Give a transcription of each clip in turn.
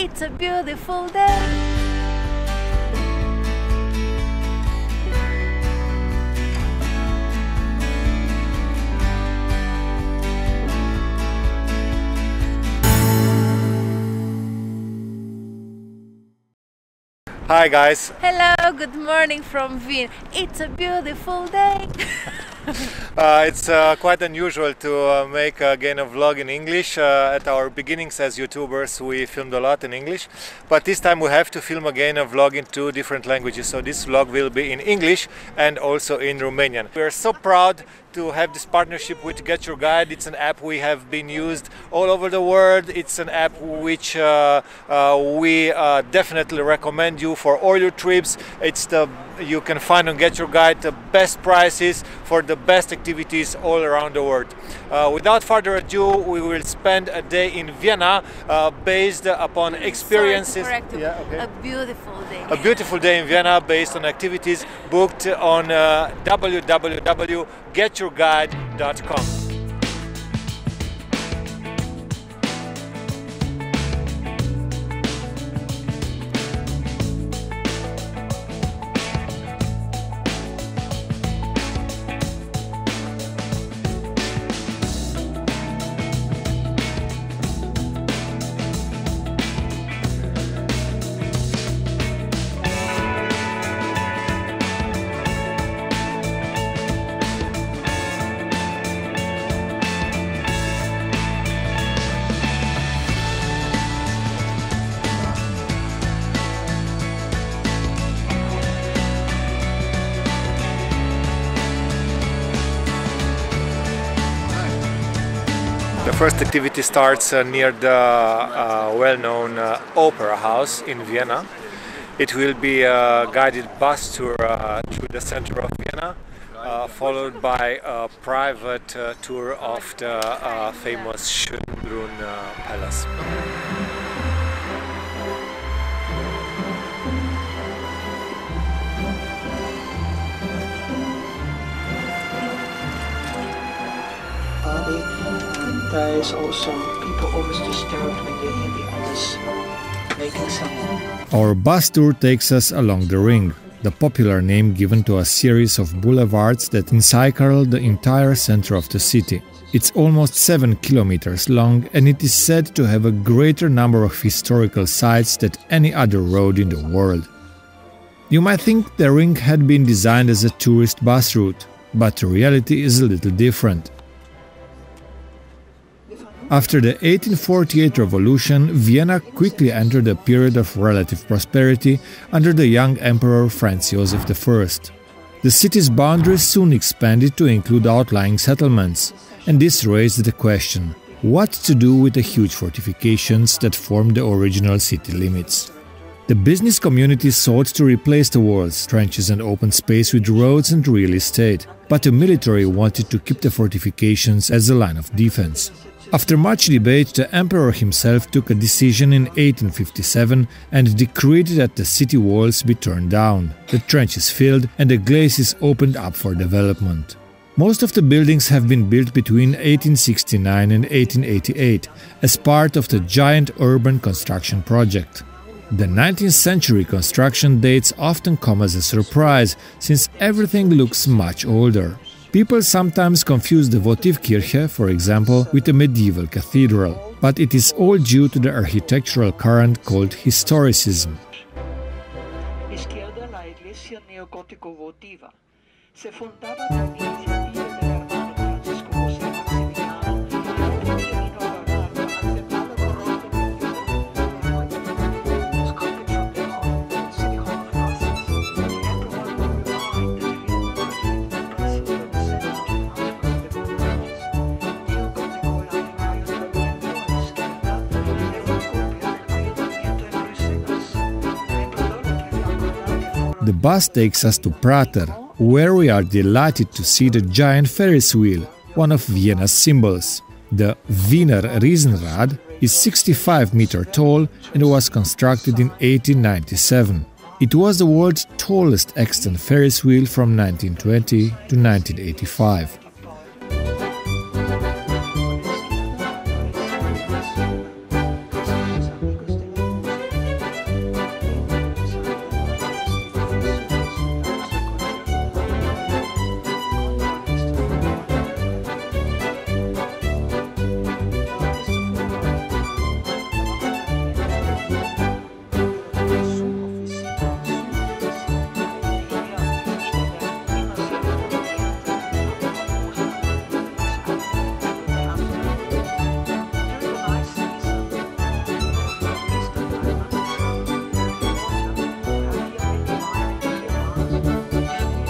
It's a beautiful day. Hi guys! Hello, good morning from Vienna. It's a beautiful day. It's quite unusual to make again a vlog in English. At our beginnings as YouTubers we filmed a lot in English, but this time we have to film again a vlog in two different languages. So this vlog will be in English and also in Romanian. We are so proud to have this partnership with Get Your Guide. It's an app we have been used all over the world. It's an app which we definitely recommend you for all your trips. You can find on Get Your Guide the best prices for the best activities all around the world. Without further ado, we will spend a day in Vienna based upon experiences. Yeah, okay. A beautiful day. A beautiful day in Vienna based on activities booked on www.getyourguide.com. The first activity starts near the well-known opera house in Vienna. It will be a guided bus tour through the center of Vienna, followed by a private tour of the famous Schönbrunn Palace. There is also people always disturbed when they hear the others making sound. Our bus tour takes us along the Ring, the popular name given to a series of boulevards that encircle the entire center of the city. It's almost 7 kilometers long and it is said to have a greater number of historical sites than any other road in the world. You might think the Ring had been designed as a tourist bus route, but the reality is a little different. After the 1848 revolution, Vienna quickly entered a period of relative prosperity under the young Emperor Franz Joseph I. The city's boundaries soon expanded to include outlying settlements, and this raised the question, what to do with the huge fortifications that formed the original city limits? The business community sought to replace the walls, trenches and open space with roads and real estate, but the military wanted to keep the fortifications as a line of defense. After much debate, the emperor himself took a decision in 1857 and decreed that the city walls be torn down, the trenches filled and the glacis opened up for development. Most of the buildings have been built between 1869 and 1888 as part of the giant urban construction project. The 19th century construction dates often come as a surprise, since everything looks much older. People sometimes confuse the Votivkirche, for example, with a medieval cathedral, but it is all due to the architectural current called historicism. Izquierda la iglesia neogótico-votiva. Se fundaba la iniciativa del hermano Francisco José Maximiliano y vino a pagar para aceptar la corrupta was copied from the City Hall of Brussels. The emperor would remind the Vienna Architect in Brussels that the center of the house was the Romanos. Neogótico la imagen del viento a la izquierda era una copia del ayuntamiento en Bruselas. The bus takes us to Prater, where we are delighted to see the giant Ferris wheel, one of Vienna's symbols. The Wiener Riesenrad is 65 meters tall and was constructed in 1897. It was the world's tallest extant Ferris wheel from 1920 to 1985.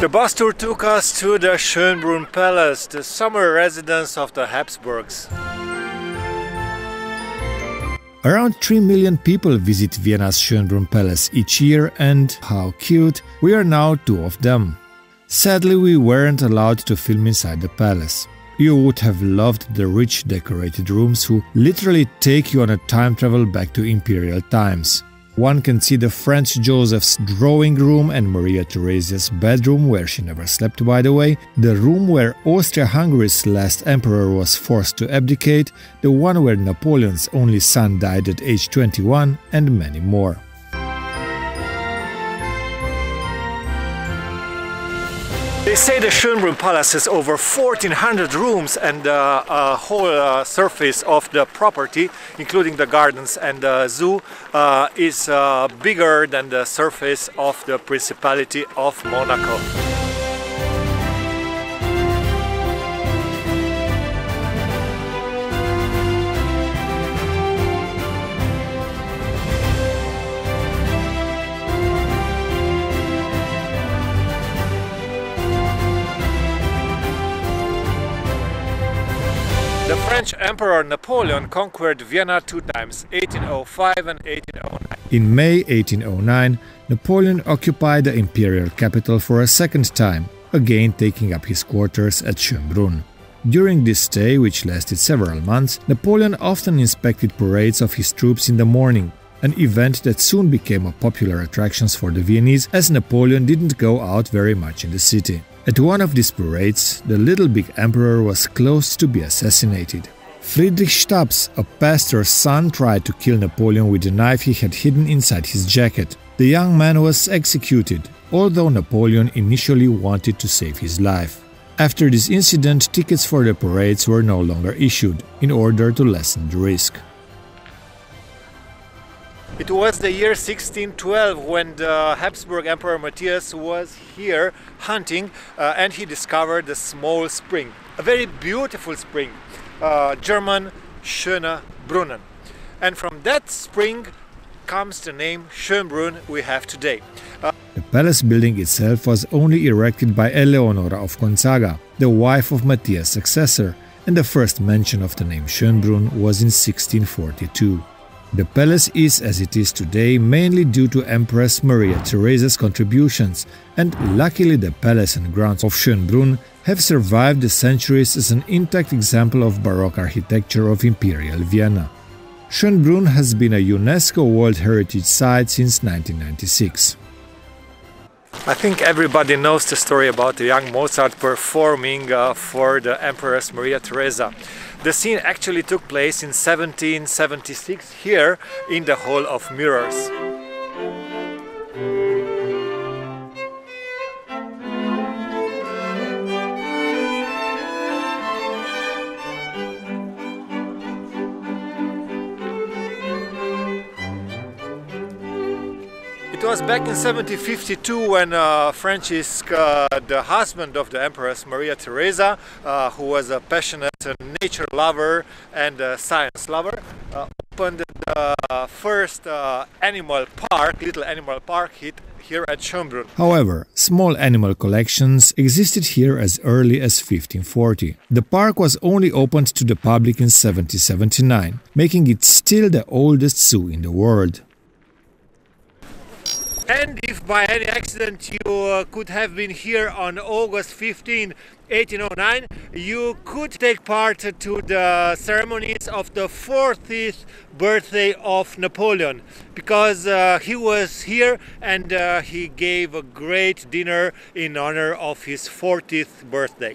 The bus tour took us to the Schönbrunn Palace, the summer residence of the Habsburgs. Around 3 million people visit Vienna's Schönbrunn Palace each year, and how cute, we are now two of them. Sadly, we weren't allowed to film inside the palace. You would have loved the rich decorated rooms who literally take you on a time travel back to imperial times. One can see the Franz Joseph's drawing room and Maria Theresia's bedroom, where she never slept, by the way, the room where Austria-Hungary's last emperor was forced to abdicate, the one where Napoleon's only son died at age 21, and many more. They say the Schönbrunn Palace has over 1400 rooms, and the whole surface of the property, including the gardens and the zoo, is bigger than the surface of the Principality of Monaco. The French Emperor Napoleon conquered Vienna two times, 1805 and 1809. In May 1809, Napoleon occupied the imperial capital for a second time, again taking up his quarters at Schönbrunn. During this stay, which lasted several months, Napoleon often inspected parades of his troops in the morning, an event that soon became a popular attraction for the Viennese, as Napoleon didn't go out very much in the city. At one of these parades, the little big emperor was close to be assassinated. Friedrich Stabs, a pastor's son, tried to kill Napoleon with a knife he had hidden inside his jacket. The young man was executed, although Napoleon initially wanted to save his life. After this incident, tickets for the parades were no longer issued, in order to lessen the risk. It was the year 1612 when the Habsburg Emperor Matthias was here hunting and he discovered a small spring, a very beautiful spring, German Schöne Brunnen. And from that spring comes the name Schönbrunn we have today. The palace building itself was only erected by Eleonora of Gonzaga, the wife of Matthias' successor, and the first mention of the name Schönbrunn was in 1642. The palace is as it is today mainly due to Empress Maria Theresia's contributions, and luckily the palace and grounds of Schönbrunn have survived the centuries as an intact example of Baroque architecture of Imperial Vienna. Schönbrunn has been a UNESCO World Heritage Site since 1996. I think everybody knows the story about the young Mozart performing for the Empress Maria Theresa. The scene actually took place in 1776 here in the Hall of Mirrors. It was back in 1752 when Francisc, the husband of the Empress Maria Theresa, who was a passionate nature lover and science lover, opened the first animal park, little animal park here at Schönbrunn. However, small animal collections existed here as early as 1540. The park was only opened to the public in 1779, making it still the oldest zoo in the world. And if by any accident you could have been here on August 15, 1809, you could take part to the ceremonies of the 40th birthday of Napoleon, because he was here and he gave a great dinner in honor of his 40th birthday.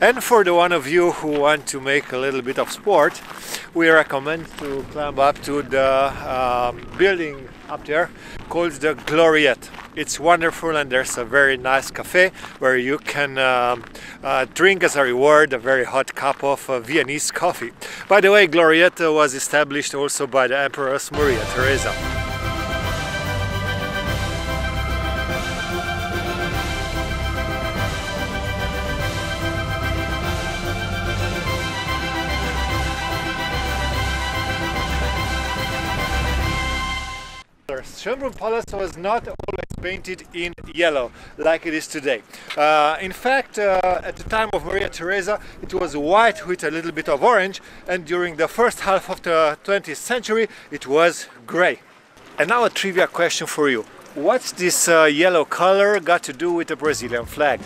And for the one of you who want to make a little bit of sport, we recommend to climb up to the building up there called the Gloriette. It's wonderful, and there's a very nice cafe where you can drink as a reward a very hot cup of Viennese coffee. By the way, Gloriette was established also by the Empress Maria Theresa. Schönbrunn Palace was not always painted in yellow like it is today. In fact, at the time of Maria Theresa it was white with a little bit of orange, and during the first half of the 20th century it was grey. And now a trivia question for you. What's this yellow color got to do with the Brazilian flag?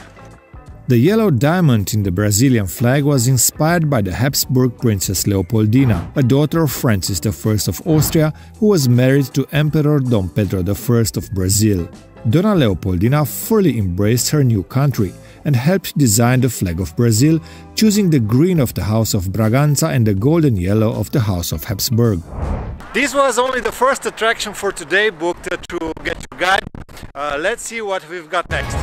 The yellow diamond in the Brazilian flag was inspired by the Habsburg Princess Leopoldina, a daughter of Francis I of Austria, who was married to Emperor Dom Pedro I of Brazil. Donna Leopoldina fully embraced her new country and helped design the flag of Brazil, choosing the green of the House of Braganza and the golden yellow of the House of Habsburg. This was only the first attraction for today booked through Get Your Guide. Let's see what we've got next.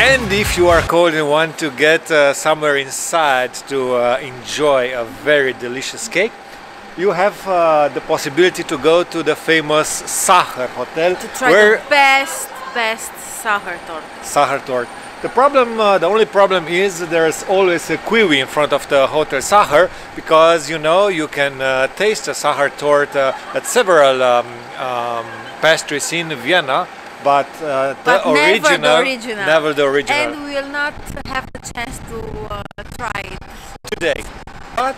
And if you are cold and want to get somewhere inside to enjoy a very delicious cake, you have the possibility to go to the famous Sacher Hotel To try the best Sacher tort. Sacher tort. The only problem is there's always a kiwi in front of the Hotel Sacher, because you know you can taste a Sacher tort at several pastries in Vienna. But never the original. And we will not have the chance to try it today. But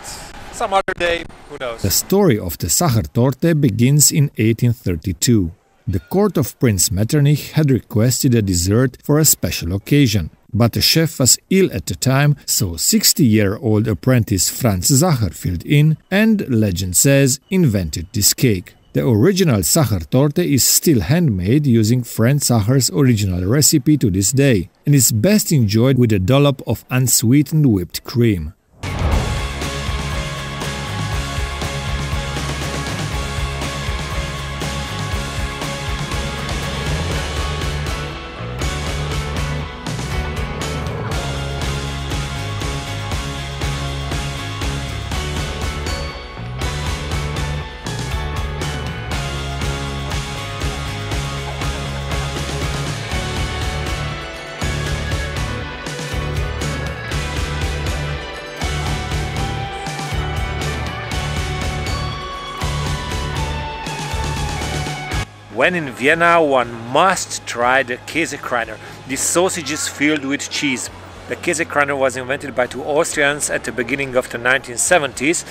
some other day, who knows. The story of the Sachertorte begins in 1832. The court of Prince Metternich had requested a dessert for a special occasion. But the chef was ill at the time, so 60-year-old apprentice Franz Sacher filled in and, legend says, invented this cake. The original Sachertorte is still handmade using Franz Sacher's original recipe to this day, and is best enjoyed with a dollop of unsweetened whipped cream. When in Vienna, one must try the Käsekreiner. This sausage is filled with cheese. The Käsekreiner was invented by two Austrians at the beginning of the 1970s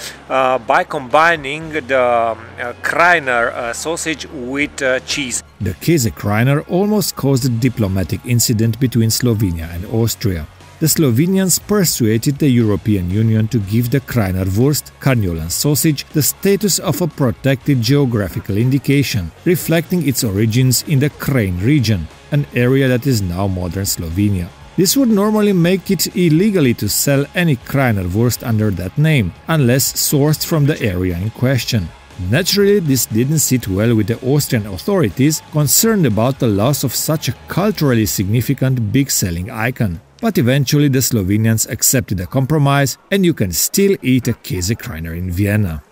by combining the Kreiner sausage with cheese. The Käsekreiner almost caused a diplomatic incident between Slovenia and Austria. The Slovenians persuaded the European Union to give the Kreiner Wurst, Carniolan sausage, the status of a protected geographical indication, reflecting its origins in the Krain region, an area that is now modern Slovenia. This would normally make it illegally to sell any Kreiner Wurst under that name, unless sourced from the area in question. Naturally, this didn't sit well with the Austrian authorities, concerned about the loss of such a culturally significant big-selling icon. But eventually the Slovenians accepted a compromise, and you can still eat a Käsekreiner in Vienna.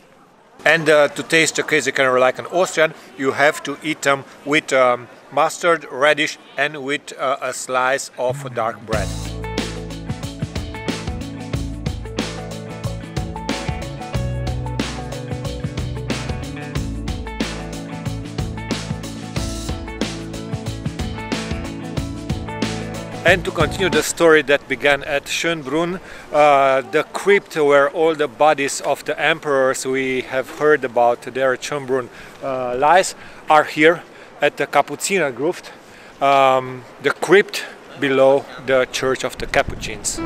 And to taste a Käsekreiner like an Austrian, you have to eat them with mustard, radish, and with a slice of dark bread. And to continue the story that began at Schönbrunn, the crypt where all the bodies of the emperors we have heard about there at Schönbrunn lies, are here at the Kapuziner Gruft, the crypt below the Church of the Capuchins.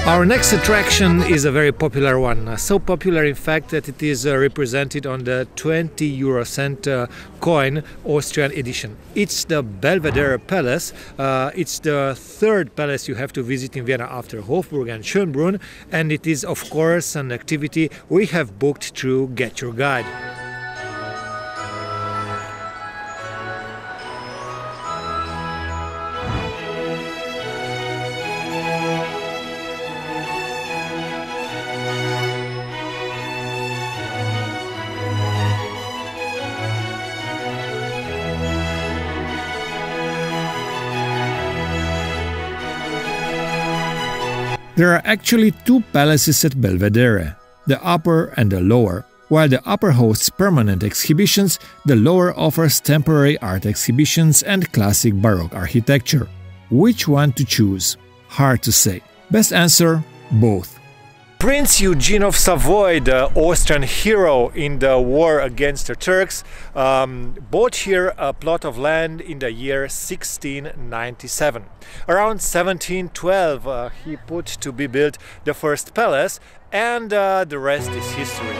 Our next attraction is a very popular one, so popular in fact that it is represented on the 20 euro cent coin Austrian edition. It's the Belvedere Palace. It's the third palace you have to visit in Vienna after Hofburg and Schönbrunn, and it is of course an activity we have booked through Get Your Guide. There are actually two palaces at Belvedere, the upper and the lower. While the upper hosts permanent exhibitions, the lower offers temporary art exhibitions and classic Baroque architecture. Which one to choose? Hard to say. Best answer: both. Prince Eugene of Savoy, the Austrian hero in the war against the Turks, bought here a plot of land in the year 1697. Around 1712 he put to be built the first palace, and the rest is history.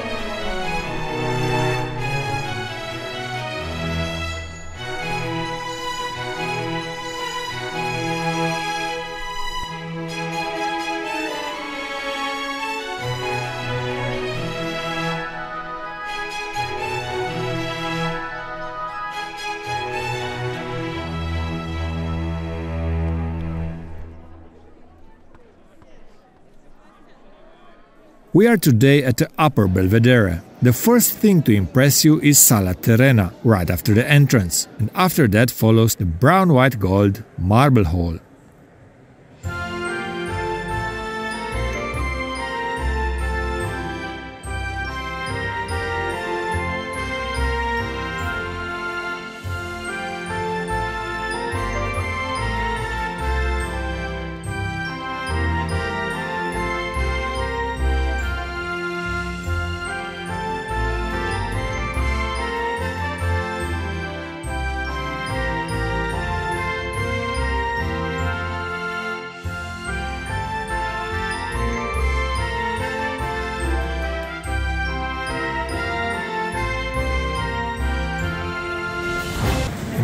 We are today at the Upper Belvedere. The first thing to impress you is Sala Terrena, right after the entrance, and after that follows the brown-white-gold Marble Hall.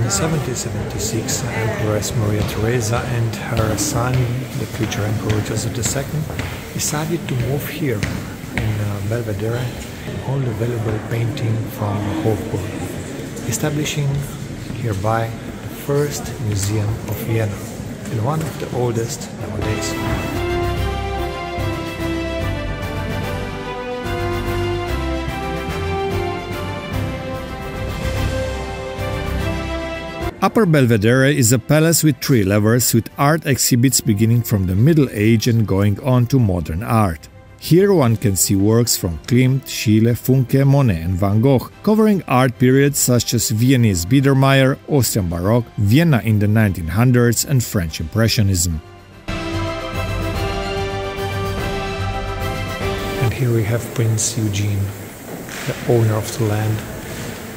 In 1776, Empress Maria Theresa and her son, the future Emperor Joseph II, decided to move here in Belvedere all the valuable painting from Hofburg, establishing hereby the first museum of Vienna and one of the oldest nowadays. Upper Belvedere is a palace with 3 levels with art exhibits beginning from the Middle Age and going on to modern art. Here one can see works from Klimt, Schiele, Funke, Monet and Van Gogh, covering art periods such as Viennese Biedermeier, Austrian Baroque, Vienna in the 1900s and French Impressionism. And here we have Prince Eugene. the owner of the land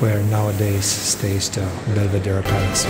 where nowadays stays the Belvedere Palace.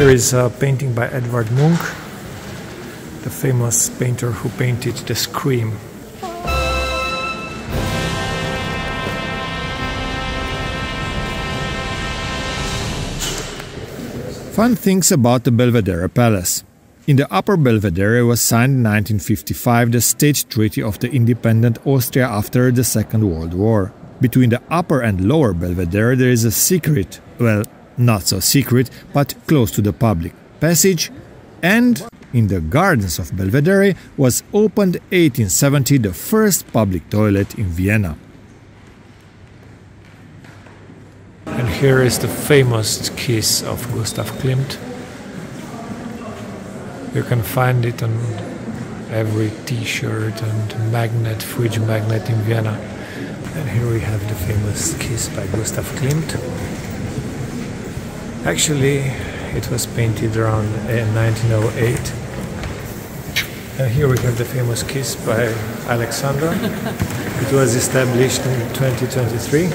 Here is a painting by Edvard Munch, the famous painter who painted the Scream. Fun things about the Belvedere Palace. In the Upper Belvedere was signed in 1955 the State Treaty of the independent Austria after the Second World War. Between the Upper and Lower Belvedere there is a secret, well, not so secret, but close to the public passage, and in the gardens of Belvedere was opened 1870 the first public toilet in Vienna. And here is the famous kiss of Gustav Klimt. You can find it on every t-shirt and magnet, fridge magnet in Vienna. And here we have the famous kiss by Gustav Klimt. Actually, it was painted around 1908. And here we have the famous kiss by Alecsandra. It was established in 2023.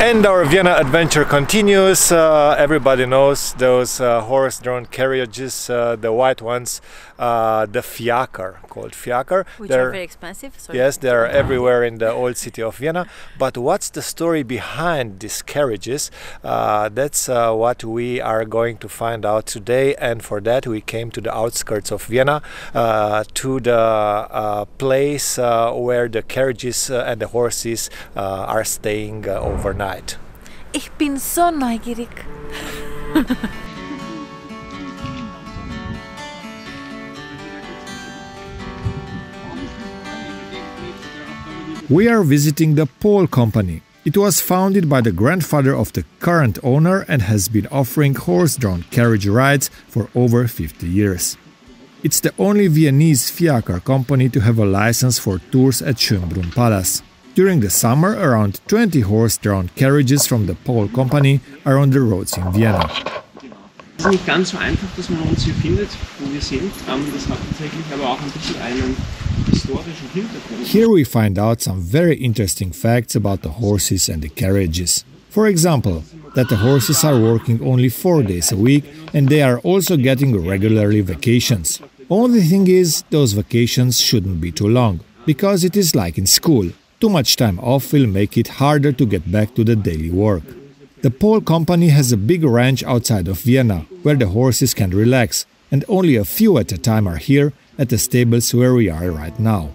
And our Vienna adventure continues. Everybody knows those horse-drawn carriages, the white ones, the fiaker, called fiaker. Which are very expensive. Sorry. Yes, they are everywhere in the old city of Vienna. But what's the story behind these carriages? That's what we are going to find out today. And for that we came to the outskirts of Vienna, to the place where the carriages and the horses are staying overnight. Ich bin so neugierig. We are visiting the Pole Company. It was founded by the grandfather of the current owner and has been offering horse-drawn carriage rides for over 50 years. It's the only Viennese fiaker company to have a license for tours at Schönbrunn Palace. During the summer, around 20 horse-drawn carriages from the Pole Company are on the roads in Vienna. Es ist nicht ganz so einfach, dass man uns hier findet, wo wir sind. Das hat tatsächlich aber auch ein bisschen einen historischen Hintergrund. Here we find out some very interesting facts about the horses and the carriages. For example, that the horses are working only 4 days a week and they are also getting regularly vacations. Only thing is, those vacations shouldn't be too long, because it is like in school. Too much time off will make it harder to get back to the daily work. The Pole Company has a big ranch outside of Vienna, where the horses can relax, and only a few at a time are here at the stables where we are right now.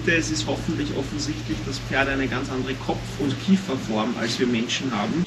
Dritte, es ist hoffentlich offensichtlich, dass Pferde eine ganz andere Kopf- und Kieferform als wir Menschen haben.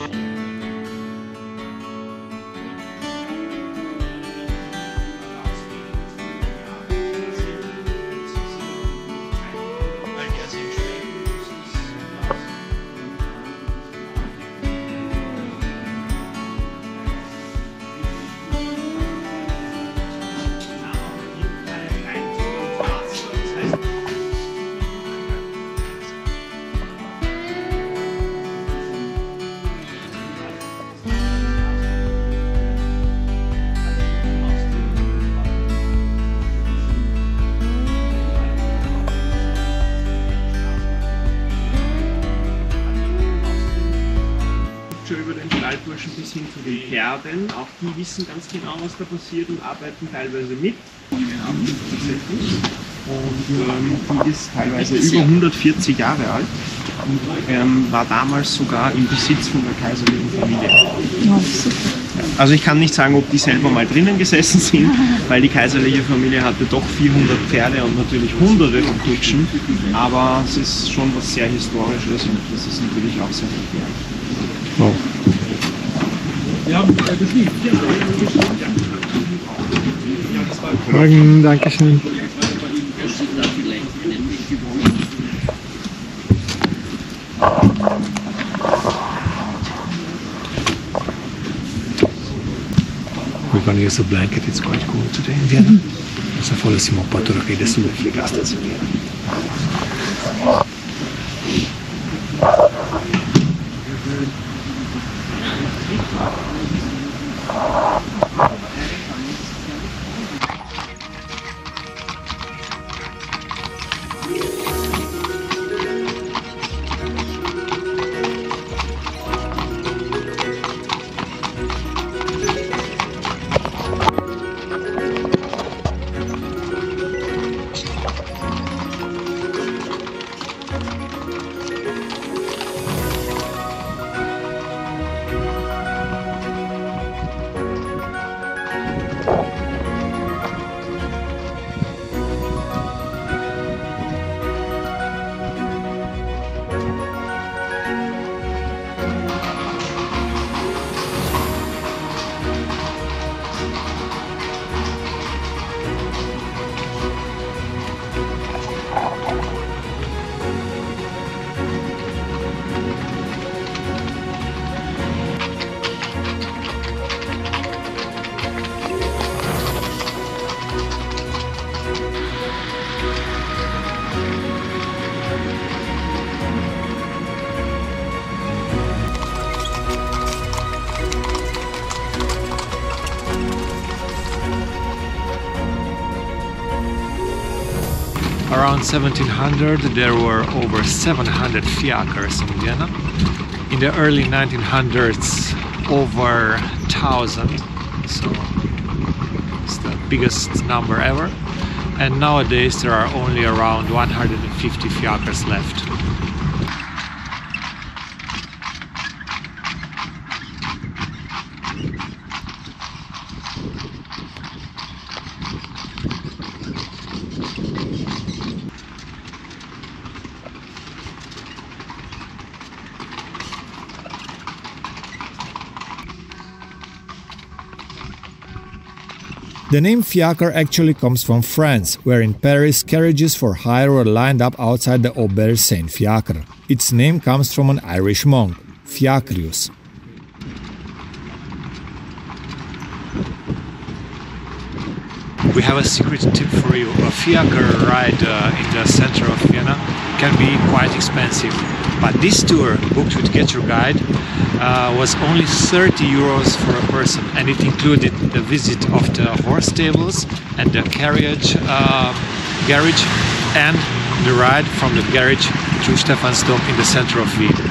Über den Stallburschen bis hin zu den Pferden. Auch die wissen ganz genau, was da passiert und arbeiten teilweise mit. Und die ist teilweise über 140 Jahre alt und war damals sogar im Besitz von der kaiserlichen Familie. Also ich kann nicht sagen, ob die selber mal drinnen gesessen sind, weil die kaiserliche Familie hatte doch 400 Pferde und natürlich hunderte von Kutschen, aber es ist schon was sehr Historisches und das ist natürlich auch sehr verkehrt. Wow. Morgen, danke schön. We're going to use a blanket, it's quite cool today in Vienna. So follow 4 ore che sulle fliegasters in Vienna. Around 1700 there were over 700 fiacres in Vienna. In the early 1900s over 1,000, so it's the biggest number ever. And nowadays there are only around 150 fiacres left. The name fiacre actually comes from France, where in Paris carriages for hire were lined up outside the Auberge Saint-Fiacre. Its name comes from an Irish monk, Fiacrius. We have a secret tip for you. A fiacre ride in the center of Vienna can be quite expensive. But this tour, booked with Get Your Guide, was only 30 euros for a person, and it included the visit of the horse stables and the garage and the ride from the garage to Stephansdom in the center of Vienna.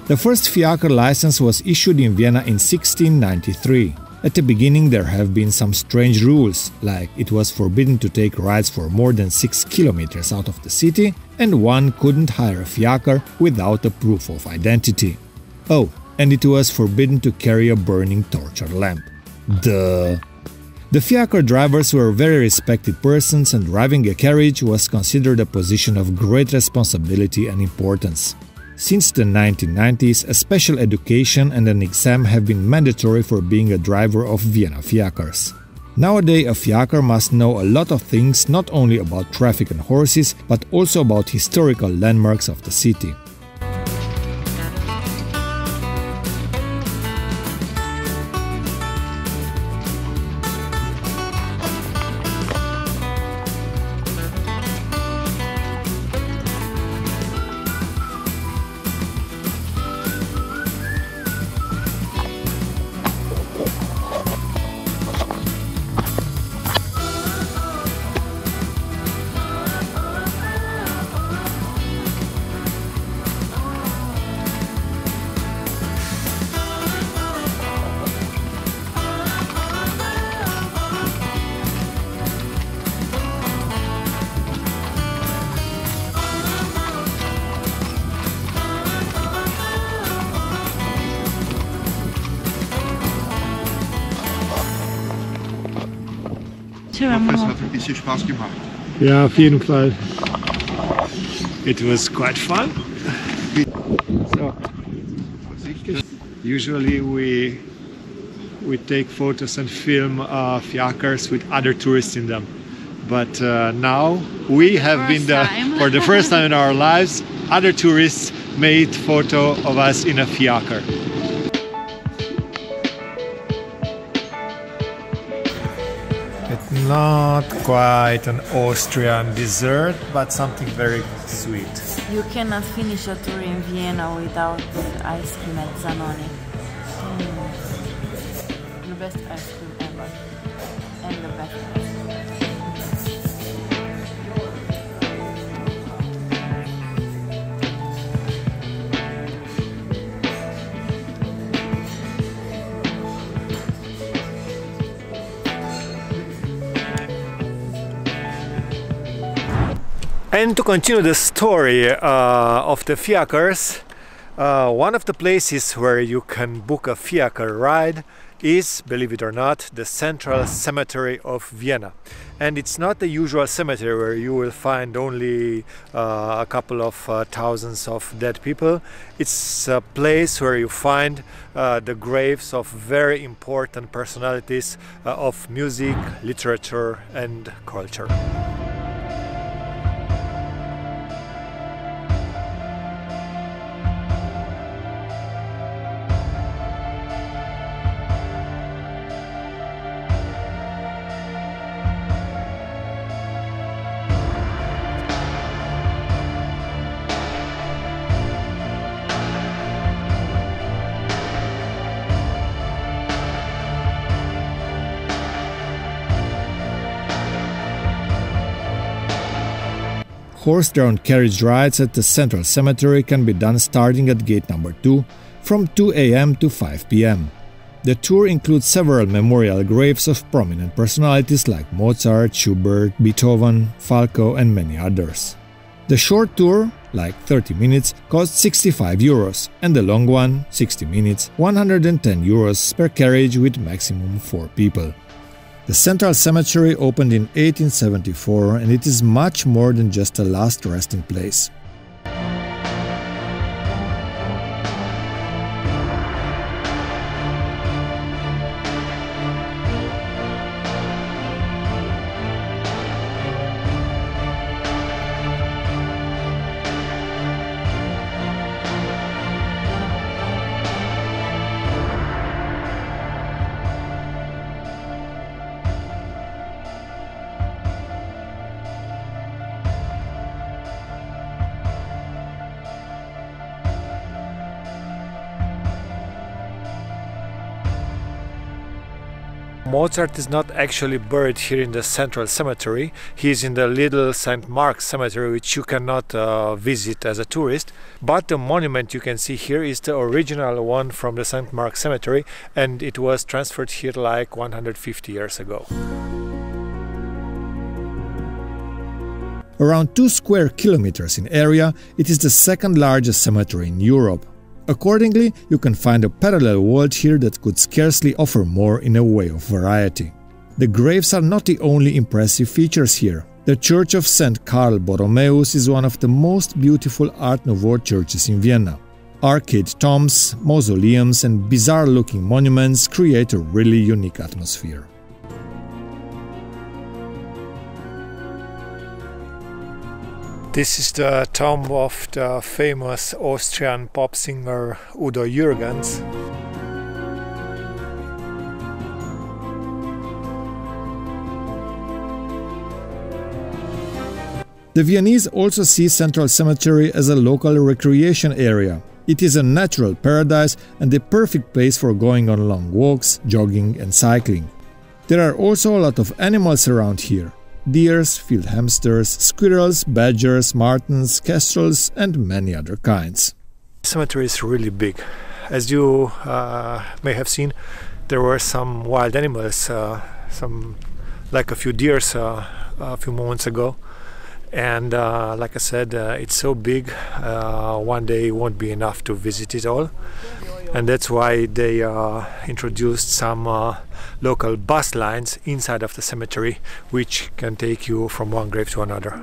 The first fiacre license was issued in Vienna in 1693. At the beginning there have been some strange rules, like it was forbidden to take rides for more than 6 kilometers out of the city, and one couldn't hire a fiacre without a proof of identity. Oh, and it was forbidden to carry a burning torch or lamp. Duh! The fiacre drivers were very respected persons, and driving a carriage was considered a position of great responsibility and importance. Since the 1990s, a special education and an exam have been mandatory for being a driver of Vienna fiacres. Nowadays, a fiacre must know a lot of things, not only about traffic and horses, but also about historical landmarks of the city. Ich hoffe, es hat ein bisschen Spaß gemacht. Ja, auf jeden Fall. It was quite fun. So, usually we take photos and film fiacres with other tourists in them. But now we have been for the first time in our lives, other tourists made photo of us in a fiacre. It's not quite an Austrian dessert, but something very sweet. You cannot finish a tour in Vienna without ice cream at Zanoni. The best ice cream ever. And the best ice cream. And to continue the story of the fiacres, one of the places where you can book a fiacre ride is, believe it or not, the central cemetery of Vienna. And it's not the usual cemetery where you will find only a couple of thousands of dead people. It's a place where you find the graves of very important personalities of music, literature and culture. Horse-drawn carriage rides at the central cemetery can be done starting at gate number 2 from 2 a.m. to 5 p.m. The tour includes several memorial graves of prominent personalities like Mozart, Schubert, Beethoven, Falco and many others. The short tour, like 30 minutes, costs 65 euros and the long one, 60 minutes, 110 euros per carriage with maximum 4 people. The central cemetery opened in 1874 and it is much more than just a last resting place. Mozart is not actually buried here in the central cemetery. He is in the little St. Mark's cemetery, which you cannot visit as a tourist. But the monument you can see here is the original one from the St. Mark's cemetery, and it was transferred here like 150 years ago. Around 2 square kilometers in area, it is the second largest cemetery in Europe. Accordingly, you can find a parallel world here that could scarcely offer more in a way of variety. The graves are not the only impressive features here. The Church of St. Karl Borromeus is one of the most beautiful Art Nouveau churches in Vienna. Arcade tombs, mausoleums and bizarre-looking monuments create a really unique atmosphere. This is the tomb of the famous Austrian pop singer Udo Jürgens. The Viennese also see Central Cemetery as a local recreation area. It is a natural paradise and the perfect place for going on long walks, jogging and cycling. There are also a lot of animals around here. Deers, field hamsters, squirrels, badgers, martens, kestrels and many other kinds. The cemetery is really big. As you may have seen, there were some wild animals, like a few deers a few moments ago. And like I said, it's so big, one day won't be enough to visit it all. And that's why they introduced some local bus lines inside of the cemetery, which can take you from one grave to another.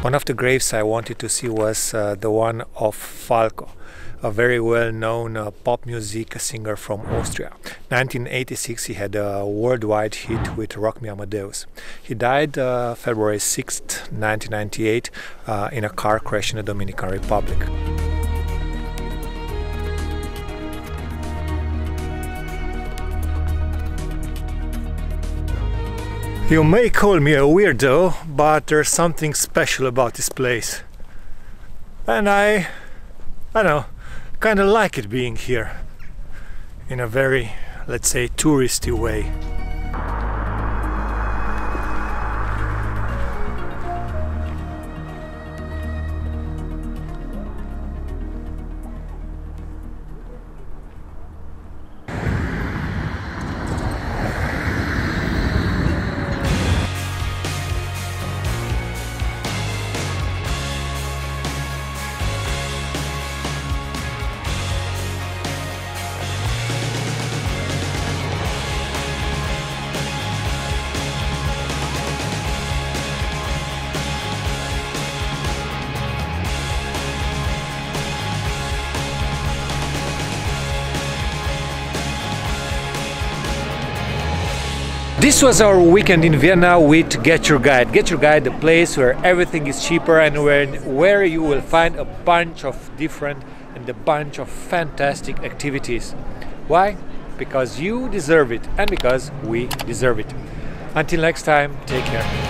One of the graves I wanted to see was the one of Falco, a very well-known pop music singer from Austria. 1986 he had a worldwide hit with Rock Me Amadeus. He died February 6th, 1998 in a car crash in the Dominican Republic. You may call me a weirdo, but there's something special about this place. And I don't know, kind of like it being here. In a very, let's say, touristy way. This was our weekend in Vienna with Get Your Guide. Get Your Guide, the place where everything is cheaper and where you will find a bunch of different and a bunch of fantastic activities. Why? Because you deserve it and because we deserve it. Until next time, take care.